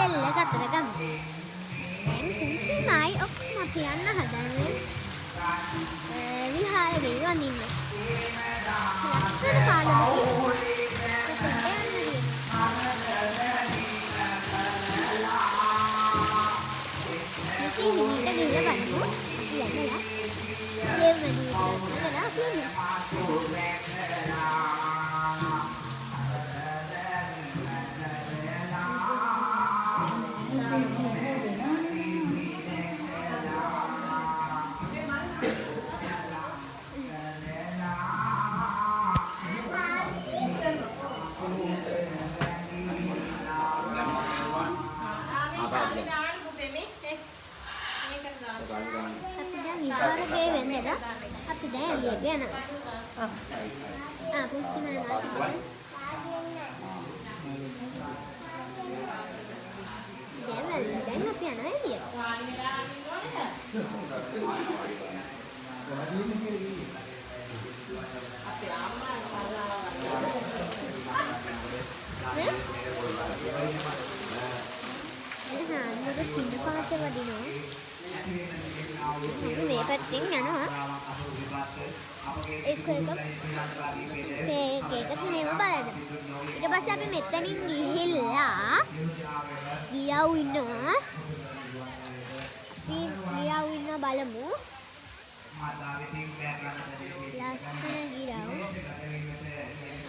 සෙල්ල ගතර ගමු. දැන් කුංචි නයි ඔක්කොම අපි යන්න හදන්නේ. විහාරේ වඳින්න. ලස්සන පාලමක්. Tapi dah lihat dia nak. Punya mana? Dia mana? Dia nak pian apa dia? Ini cinta pakai wadi no. Ini penting ya no. ඒක මේකත් මෙහෙම බලන්න. ඊට පස්සේ අපි මෙතනින් ගිහිල්ලා ගිරව් ඉන්නවා. අපි ගිරව් ඉන්න බලමු. ලස්සන ගිරව්.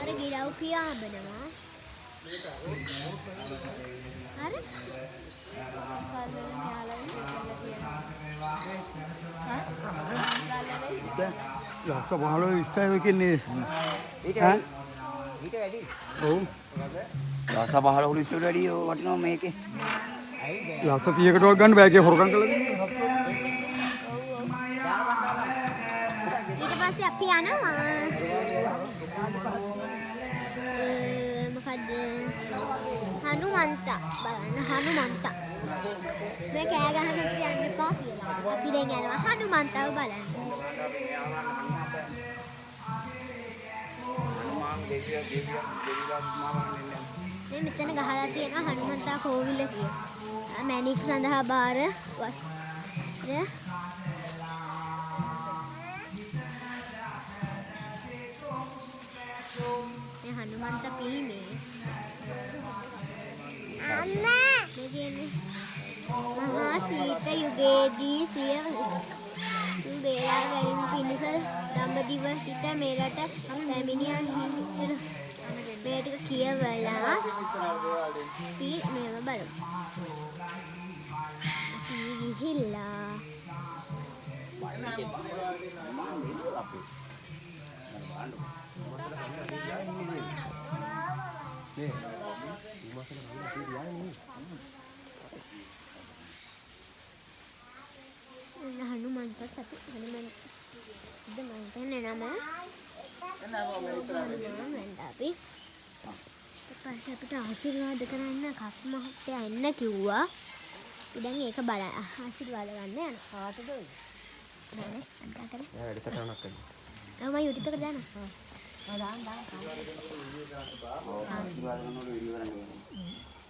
අර ගිරව් පියාඹනවා. අර Ya, sebahalo isai bikin ni. Ita වැඩි. Oh. Ya, sebahalo hulis වැඩි වටිනවා මේකේ. Ya, සතියකටවත් ගන්න බෑ කිය හොරකම් කළා. ඊට පස්සේ අපි යනවා. මොකද හනුමන්තා බලන්න හනුමන්තා. මේ කෑ ගහන්න යන්න එපා කියලා. අපි දැන් යනවා හනුමන්තාව බලන්න. මේ මෙතන ගහලා තියෙනවා හනුමන්තා කෝවිල කියලා. මැණික් සඳහා බාර වස්ත්‍ර මේ හනුමන්ත පිළිමේ අම්මා මේ කියන්නේ මහා සීත යුගයේදී සිය බේරා ගැනීම පිණිස දඹදිව සිට මෙරට පැමිණියන් හිමිතර මේ ටික කියවලා අපි මේව බලමු. අපි ගිහිල්ලා හනුමන්තත් අපි හනුමන්ත දෙමන්තනේ නම අපි ඊපස්සේ අපිට ආශිර්වාද කරන්න කප් මහත්තයා එන්න කිව්වා. අපි දැන් ඒක බල ආශිර්වාද ගන්න යනවා. කාටද ඔය? නෑ අන්ට කරේ. නෑ වැඩසටහනක් කරන්න. මම YouTube එකට දානවා. ආශිර්වාද කරනකොට වීඩියෝ කරන්න.